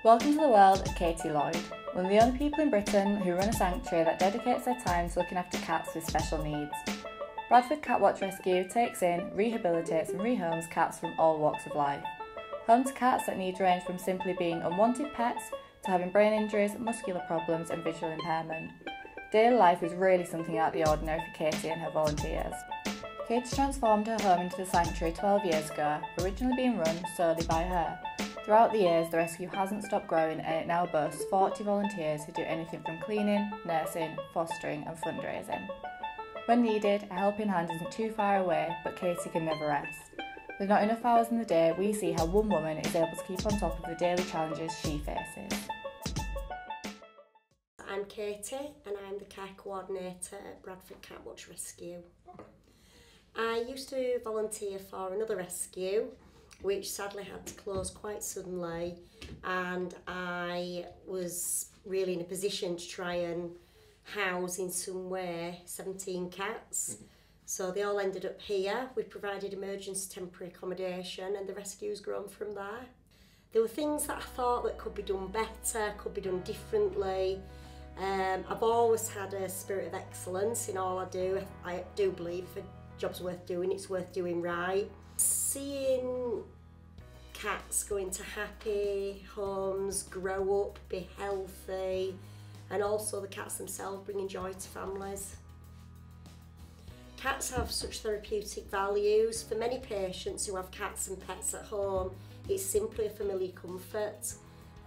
Welcome to the world of Katie Lloyd, one of the only people in Britain who run a sanctuary that dedicates their time to looking after cats with special needs. Bradford Cat Watch Rescue takes in, rehabilitates and rehomes cats from all walks of life. Home to cats that need range from simply being unwanted pets to having brain injuries, muscular problems and visual impairment. Daily life is really something out of the ordinary for Katie and her volunteers. Katie transformed her home into the sanctuary 12 years ago, originally being run solely by her. Throughout the years, the rescue hasn't stopped growing and it now boasts 40 volunteers who do anything from cleaning, nursing, fostering and fundraising. When needed, a helping hand isn't too far away, but Katie can never rest. With not enough hours in the day, we see how one woman is able to keep on top of the daily challenges she faces. I'm Katie and I'm the care coordinator at Bradford Cat Watch Rescue. I used to volunteer for another rescue which sadly had to close quite suddenly, and I was really in a position to try and house in some way 17 cats. So they all ended up here. We provided emergency temporary accommodation and the rescue's grown from there. There were things that I thought that could be done better, could be done differently. I've always had a spirit of excellence in all I do. I do believe if a job's worth doing, it's worth doing right. Seeing cats go into happy homes, grow up, be healthy, and also the cats themselves bringing joy to families. Cats have such therapeutic values. For many patients who have cats and pets at home, it's simply a familiar comfort.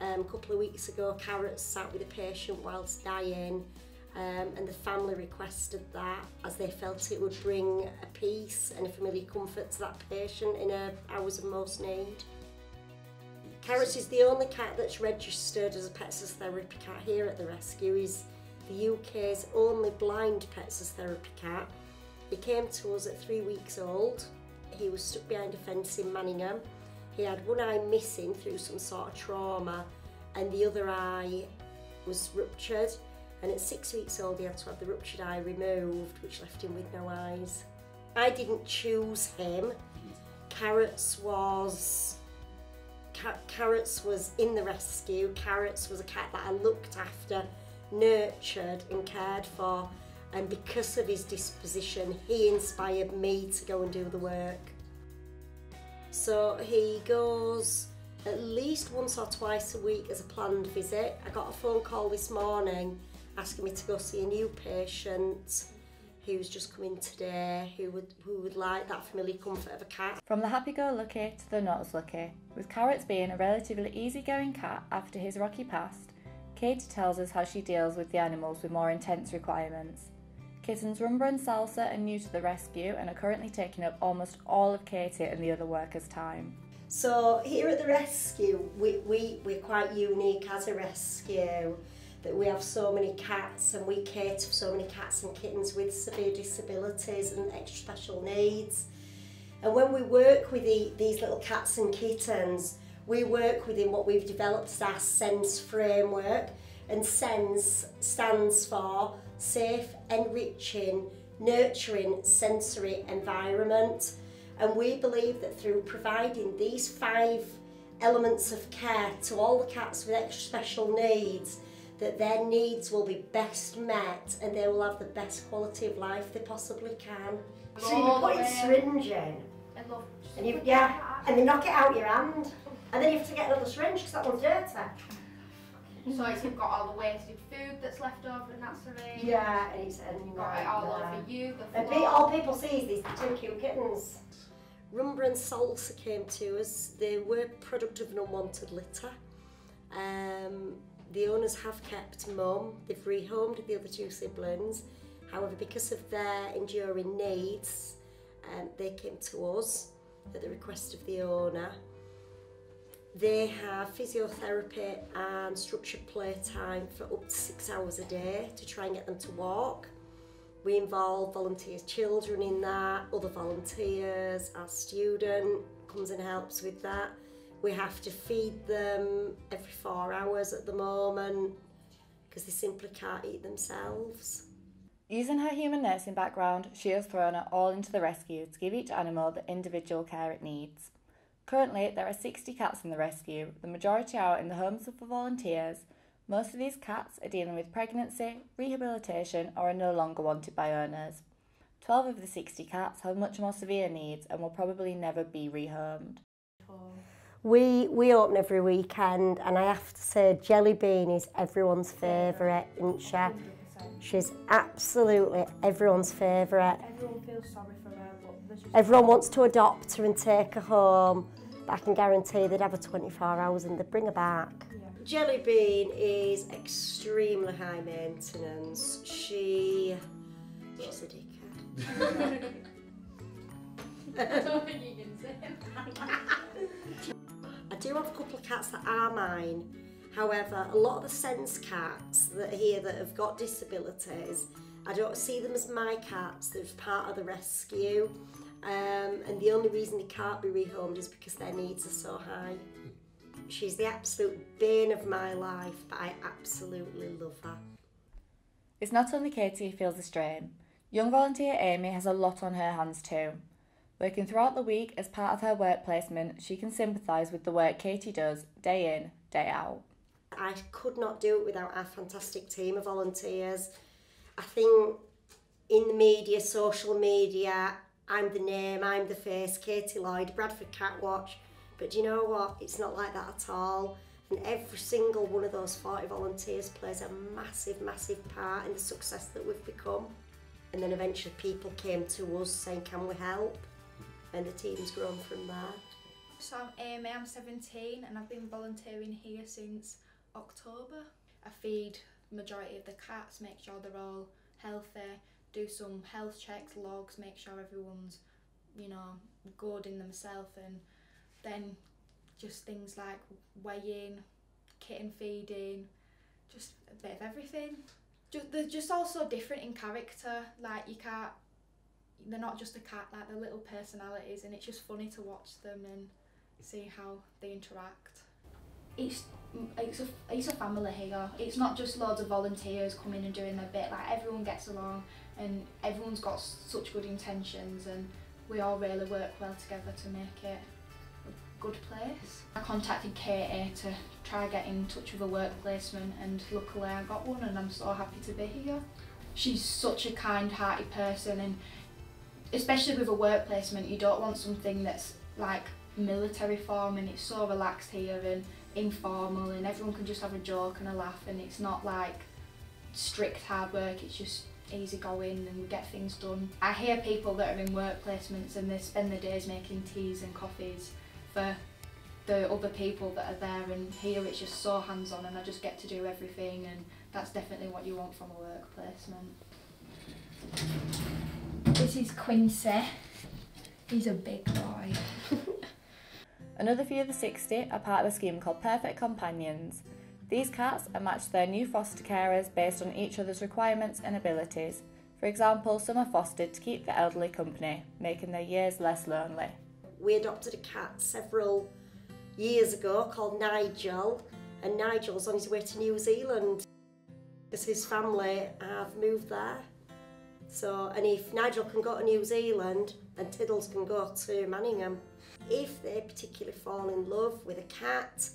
A couple of weeks ago, Carrot sat with a patient whilst dying, and the family requested that as they felt it would bring a peace and a familiar comfort to that patient in her hours of most need. Carrot is the only cat that's registered as a pets as therapy cat here at the rescue. He's the UK's only blind pets as therapy cat. He came to us at 3 weeks old. He was stuck behind a fence in Manningham. He had one eye missing through some sort of trauma and the other eye was ruptured. And at 6 weeks old he had to have the ruptured eye removed, which left him with no eyes. I didn't choose him. Carrots was in the rescue. Carrots was a cat that I looked after, nurtured and cared for, and because of his disposition he inspired me to go and do the work. So he goes at least once or twice a week as a planned visit. I got a phone call this morning asking me to go see a new patient who's just come in today who would like that familiar comfort of a cat. From the happy-go-lucky to the not as lucky, with Carrots being a relatively easygoing cat after his rocky past, Katie tells us how she deals with the animals with more intense requirements. Kittens Rumba and Salsa are new to the rescue and are currently taking up almost all of Katie and the other workers' time. So here at the rescue, we're quite unique as a rescue, that we have so many cats and we cater for so many cats and kittens with severe disabilities and extra special needs. And when we work with these little cats and kittens, we work within what we've developed as our SENSE framework, and SENSE stands for Safe, Enriching, Nurturing, Sensory Environment. And we believe that through providing these 5 elements of care to all the cats with extra special needs, that their needs will be best met and they will have the best quality of life they possibly can. So you put a syringe in, and and they knock it out your hand, and then you have to get another syringe because that one's dirty. So you've got all the wasted food that's left over in that syringe. Yeah, and you've got it all over you. All people see is these 2 cute kittens. Rumba and Salsa came to us. They were product of an unwanted litter. The owners have kept Mum. They've rehomed the other 2 siblings. However, because of their enduring needs, they came to us at the request of the owner. They have physiotherapy and structured playtime for up to 6 hours a day to try and get them to walk. We involve volunteers' children in that, other volunteers, our student comes and helps with that. We have to feed them every 4 hours at the moment because they simply can't eat themselves. Using her human nursing background, she has thrown it all into the rescue to give each animal the individual care it needs. Currently, there are 60 cats in the rescue, the majority are in the homes of the volunteers. Most of these cats are dealing with pregnancy, rehabilitation, or are no longer wanted by owners. 12 of the 60 cats have much more severe needs and will probably never be rehomed. We open every weekend, and I have to say Jelly Bean is everyone's favourite, isn't she? 100%. She's absolutely everyone's favourite. Everyone feels sorry for her, but there's just... Everyone wants to adopt her and take her home, but I can guarantee they'd have her 24 hours and they'd bring her back. Yeah. Jelly Bean is extremely high maintenance. She's a dickhead. I don't think you can say that. I do have a couple of cats that are mine. However, a lot of the sense cats that are here that have got disabilities, I don't see them as my cats, they're part of the rescue. And the only reason they can't be rehomed is because their needs are so high. She's the absolute bane of my life, but I absolutely love her. It's not only Katie who feels the strain. Young volunteer Amy has a lot on her hands too. Working throughout the week as part of her work placement, she can sympathise with the work Katie does day in, day out. I could not do it without our fantastic team of volunteers. I think in the media, social media, I'm the name, I'm the face, Katie Lloyd, Bradford Cat Watch. But do you know what? It's not like that at all. And every single one of those 40 volunteers plays a massive, massive part in the success that we've become. And then eventually people came to us saying, can we help? And the team's grown from there. So I'm Amy, I'm 17 and I've been volunteering here since October. I feed the majority of the cats, make sure they're all healthy, do some health checks, logs, make sure everyone's, good in themselves, and then just things like weighing, kitten feeding, just a bit of everything. They're just all so different in character, like they're not just a cat, like they're little personalities, and it's just funny to watch them and see how they interact. It's a family here. It's not just loads of volunteers coming and doing their bit, like everyone gets along and everyone's got such good intentions, and we all really work well together to make it a good place. I contacted Katie to try get in touch with a work placement, and luckily I got one and I'm so happy to be here. She's such a kind-hearted person, and especially with a work placement, you don't want something that's like military form, and it's so relaxed here and informal, and everyone can just have a joke and a laugh, and it's not like strict hard work, it's just easy going and we get things done. I hear people that are in work placements and they spend their days making teas and coffees for the other people that are there, and here it's just so hands-on and I just get to do everything, and that's definitely what you want from a work placement. This is Quincy. He's a big boy. Another few of the 60 are part of a scheme called Perfect Companions. These cats are matched to their new foster carers based on each other's requirements and abilities. For example, some are fostered to keep the elderly company, making their years less lonely. We adopted a cat several years ago called Nigel, and Nigel's on his way to New Zealand because his family have moved there. So, and if Nigel can go to New Zealand, then Tiddles can go to Manningham. If they particularly fall in love with a cat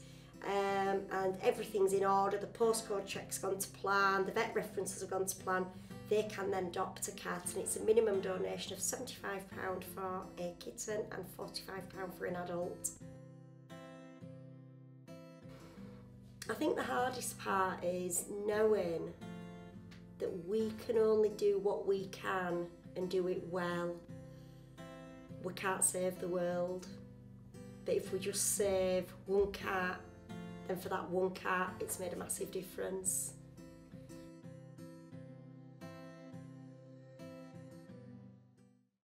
and everything's in order, the postcode check's gone to plan, the vet references have gone to plan, they can then adopt a cat, and it's a minimum donation of £75 for a kitten and £45 for an adult. I think the hardest part is knowing that we can only do what we can and do it well. We can't save the world, but if we just save one cat, then for that one cat it's made a massive difference.